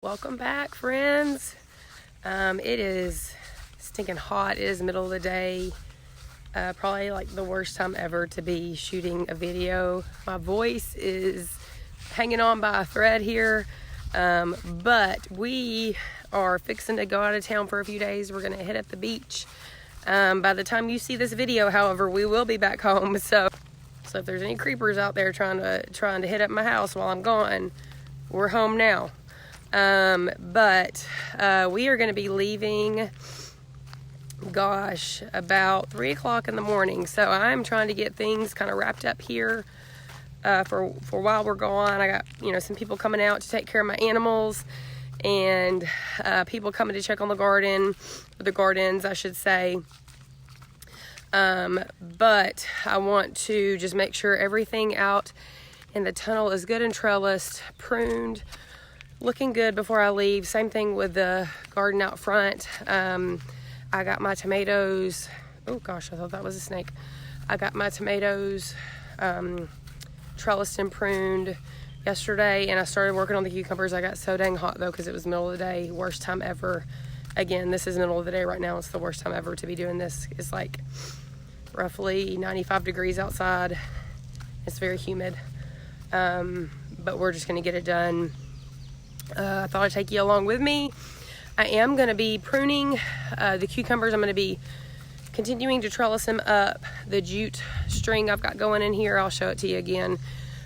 Welcome back, friends. It is stinking hot. It is the middle of the day. Probably like the worst time ever to be shooting a video. My voice is hanging on by a thread here. But we are fixing to go out of town for a few days. We're going to hit up the beach. By the time you see this video, however, we will be back home. So if there's any creepers out there trying to hit up my house while I'm gone, we're home now. But we are going to be leaving, about 3 o'clock in the morning. So I'm trying to get things kind of wrapped up here for while we're gone. I got, some people coming out to take care of my animals, and people coming to check on the gardens, I should say. But I want to just make sure everything out in the tunnel is good and trellised, pruned, looking good before I leave. Same thing with the garden out front. I got my tomatoes. Oh gosh, I thought that was a snake. I got my tomatoes trellised and pruned yesterday, and I started working on the cucumbers. I got so dang hot though because it was the middle of the day. Worst time ever. Again, this is the middle of the day right now. It's the worst time ever to be doing this. It's like roughly 95 degrees outside. It's very humid. But we're just going to get it done. I thought I'd take you along with me. I am going to be pruning the cucumbers. I'm going to be continuing to trellis them up. The jute string I've got going in here, I'll show it to you again.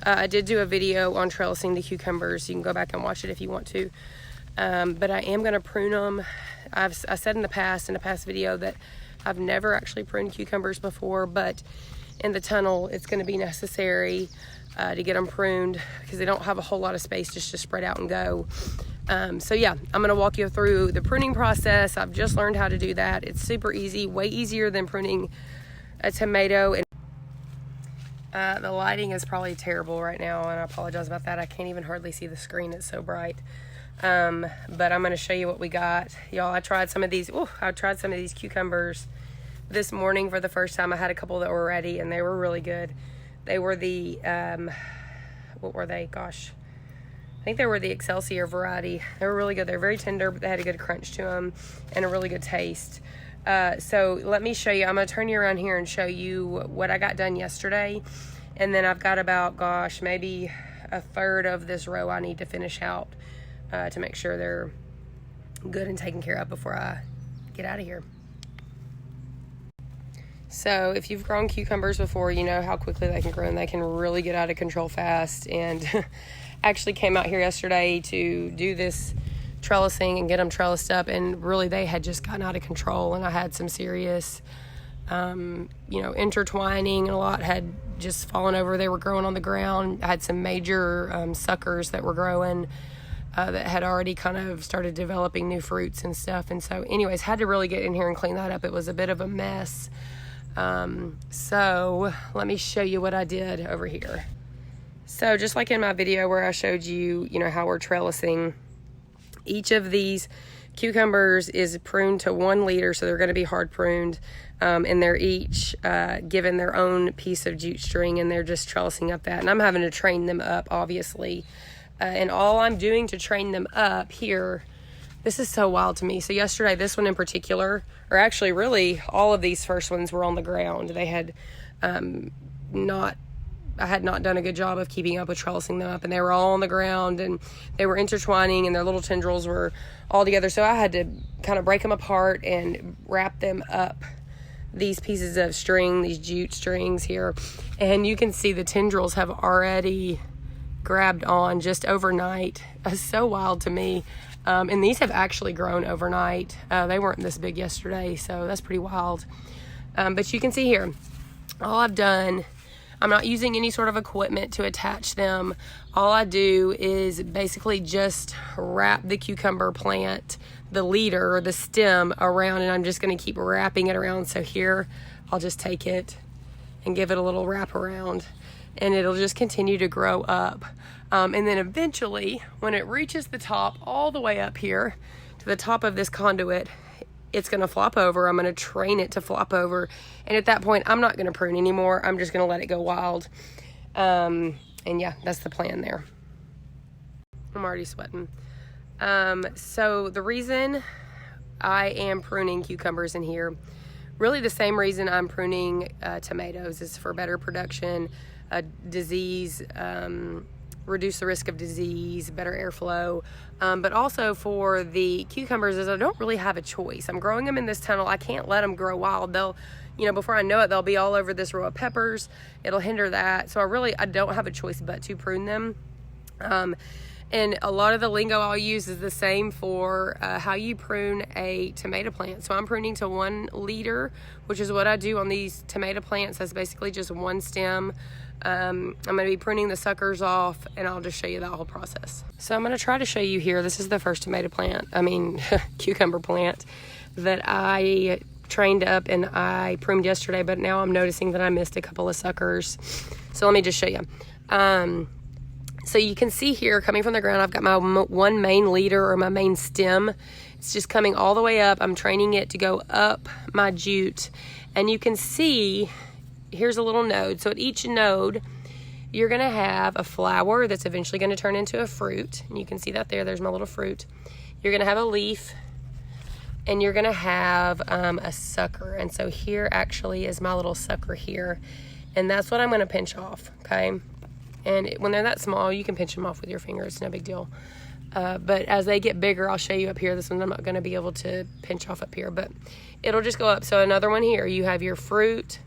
I did do a video on trellising the cucumbers. You can go back and watch it if you want to. But I am going to prune them. I said in a past video that I've never actually pruned cucumbers before, but in the tunnel it's going to be necessary to get them pruned because they don't have a whole lot of space just to spread out and go. So yeah, I'm going to walk you through the pruning process. I've just learned how to do that. It's super easy, way easier than pruning a tomato. And the lighting is probably terrible right now, and I apologize about that. I can't even hardly see the screen. It's so bright. But I'm going to show you what we got. Y'all, I tried some of these cucumbers this morning for the first time. I had a couple that were ready, and they were really good. They were the, what were they? Gosh. I think they were the Excelsior variety. They were really good. They're very tender, but they had a good crunch to them and a really good taste. So let me show you. I'm going to turn you around here and show you what I got done yesterday. And then I've got about, maybe a third of this row I need to finish out to make sure they're good and taken care of before I get out of here. So if you've grown cucumbers before, you know how quickly they can grow, and they can really get out of control fast. And actually came out here yesterday to do this trellising and get them trellised up, and really they had just gotten out of control, and I had some serious intertwining, and a lot had just fallen over. They were growing on the ground. I had some major suckers that were growing that had already kind of started developing new fruits and stuff. And so anyways, had to really get in here and clean that up. It was a bit of a mess. So let me show you what I did over here. So just like in my video where I showed you, how we're trellising, each of these cucumbers is pruned to 1 liter. So they're going to be hard pruned. And they're each, given their own piece of jute string, and they're just trellising up that. And I'm having to train them up, obviously. And all I'm doing to train them up here, this is so wild to me. So yesterday, this one in particular, or actually really all of these first ones were on the ground. They had I had not done a good job of keeping up with trellising them up, and they were all on the ground, and they were intertwining, and their little tendrils were all together. So I had to kind of break them apart and wrap them up, these pieces of string, these jute strings here. And you can see the tendrils have already grabbed on just overnight. It's so wild to me. And these have actually grown overnight. They weren't this big yesterday, so that's pretty wild. But you can see here, all I've done, I'm not using any sort of equipment to attach them. All I do is basically just wrap the cucumber plant, the leader or the stem around, and I'm just going to keep wrapping it around. So here, I'll just take it and give it a little wrap around, and it'll just continue to grow up. And then eventually, when it reaches the top, all the way up here to the top of this conduit, it's going to flop over. I'm going to train it to flop over. And at that point, I'm not going to prune anymore. I'm just going to let it go wild. And yeah, that's the plan there. I'm already sweating. So the reason I am pruning cucumbers in here, really the same reason I'm pruning tomatoes, is for better production, disease, reduce the risk of disease, better airflow, but also for the cucumbers is I don't really have a choice. I'm growing them in this tunnel. I can't let them grow wild. They'll, before I know it, they'll be all over this row of peppers. It'll hinder that. So I don't have a choice but to prune them. And a lot of the lingo I'll use is the same for how you prune a tomato plant. So I'm pruning to 1 liter, which is what I do on these tomato plants. That's basically just one stem. I'm going to be pruning the suckers off, and I'll just show you that whole process. So I'm going to try to show you here. This is the first cucumber plant that I trained up and I pruned yesterday, but now I'm noticing that I missed a couple of suckers. So let me just show you. So you can see here, coming from the ground, I've got my 1 main leader, or my main stem. It's just coming all the way up. I'm training it to go up my jute. And you can see, here's a little node. So at each node, you're going to have a flower that's eventually going to turn into a fruit. And you can see that there. There's my little fruit. You're going to have a leaf. And you're going to have a sucker. And so here actually is my little sucker here. And that's what I'm going to pinch off, okay? And when they're that small, you can pinch them off with your finger. It's no big deal. But as they get bigger, I'll show you up here. This one I'm not going to be able to pinch off up here, but it'll just go up. So another one here, you have your fruit,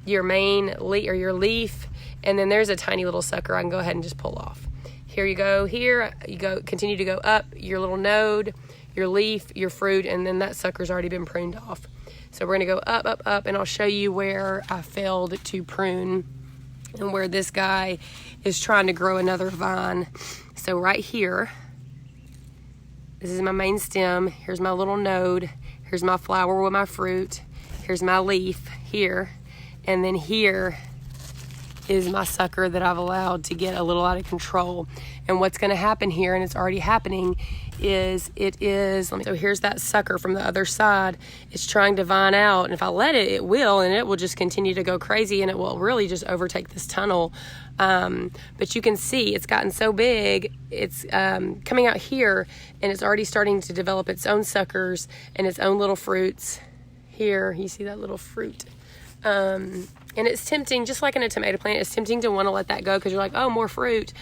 your main leaf, or your leaf, and then there's a tiny little sucker I can go ahead and just pull off. Here you go. Here you go. Continue to go up your little node, your leaf, your fruit, and then that sucker's already been pruned off. So we're going to go up, up, up, and I'll show you where I failed to prune and where this guy is trying to grow another vine. So right here, this is my main stem. Here's my little node. Here's my flower with my fruit. Here's my leaf here. And then here is my sucker that I've allowed to get a little out of control. And what's going to happen here, and it's already happening, is so here's that sucker from the other side. It's trying to vine out, and if I let it, it will, and it will just continue to go crazy, and it will really just overtake this tunnel. But you can see it's gotten so big, it's coming out here, and it's already starting to develop its own suckers and its own little fruits. Here, you see that little fruit. And it's tempting, just like in a tomato plant, it's tempting to want to let that go because you're like, oh, more fruit.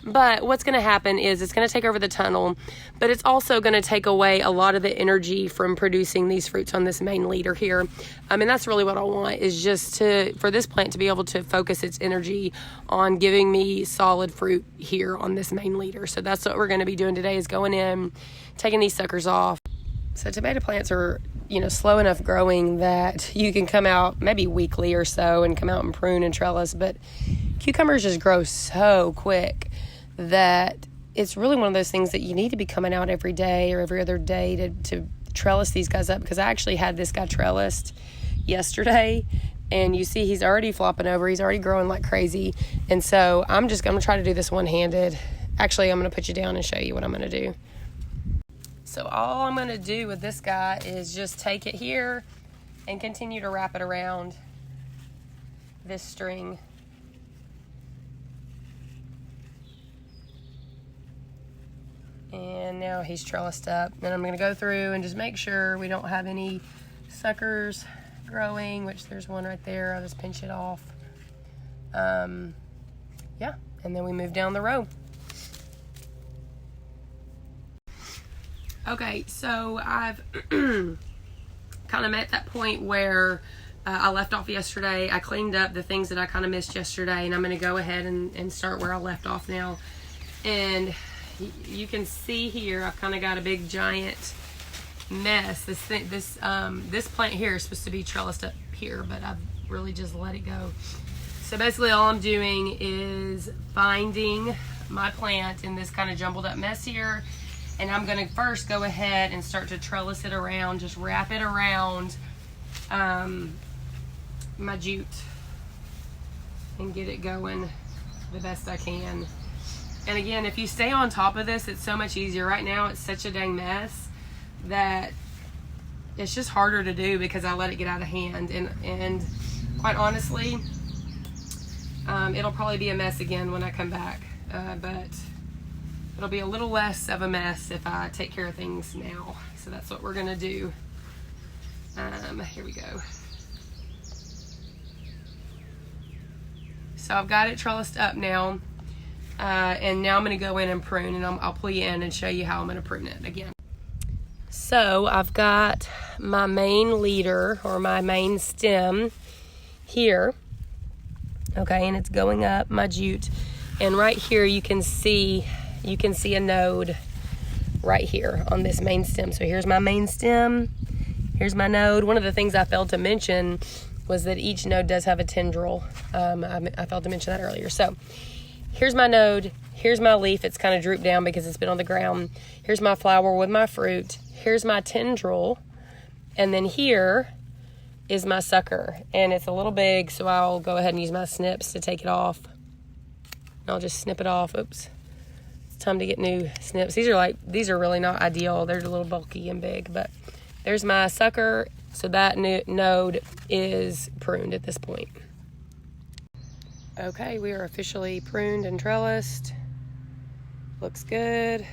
But what's going to happen is it's going to take over the tunnel, but it's also going to take away a lot of the energy from producing these fruits on this main leader here. And that's really what I want, is just for this plant to be able to focus its energy on giving me solid fruit here on this main leader. So that's what we're going to be doing today, is going in, taking these suckers off. So tomato plants are, slow enough growing that you can come out maybe weekly or so and come out and prune and trellis, but cucumbers just grow so quick that it's really one of those things that you need to be coming out every day or every other day to trellis these guys up, because I actually had this guy trellised yesterday, and you see he's already flopping over. He's already growing like crazy, and so I'm going to try to do this one-handed. Actually, I'm going to put you down and show you what I'm going to do. So all I'm going to do with this guy is just take it here and continue to wrap it around this string. And now he's trellised up. Then I'm going to go through and just make sure we don't have any suckers growing, which there's one right there. I'll just pinch it off. Yeah, and then we move down the row. Okay, so I've kind of met that point where I left off yesterday. I cleaned up the things that I kind of missed yesterday, and I'm going to go ahead and start where I left off now. And you can see here, I've kind of got a big giant mess. This plant here is supposed to be trellised up here, but I've really just let it go. So basically all I'm doing is finding my plant in this kind of jumbled up mess here, and I'm going to first go ahead and start to trellis it around, just wrap it around my jute and get it going the best I can. And again, if you stay on top of this, it's so much easier. Right now, it's such a dang mess that it's just harder to do because I let it get out of hand. And quite honestly, it'll probably be a mess again when I come back. But it'll be a little less of a mess if I take care of things now. So that's what we're gonna do. Here we go. So I've got it trellised up now. And now I'm gonna go in and prune, and I'll pull you in and show you how I'm gonna prune it again. So I've got my main leader, or my main stem here. Okay, and it's going up my jute. And right here you can see a node right here on this main stem. So here's my main stem, here's my node. One of the things I failed to mention was that each node does have a tendril. I failed to mention that earlier. So here's my node, here's my leaf. It's kind of drooped down because it's been on the ground. Here's my flower with my fruit. Here's my tendril. And then here is my sucker. And it's a little big, so I'll go ahead and use my snips to take it off. I'll just snip it off. Oops. It's time to get new snips. These are really not ideal. They're a little bulky and big, but there's my sucker. So that node is pruned at this point. Okay, we are officially pruned and trellised. Looks good.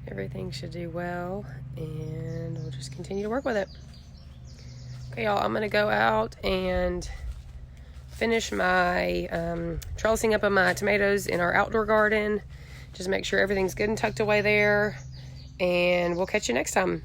Everything should do well, and we'll just continue to work with it. Okay, y'all, I'm gonna go out and finish my trellising up of my tomatoes in our outdoor garden. Just make sure everything's good and tucked away there, and we'll catch you next time.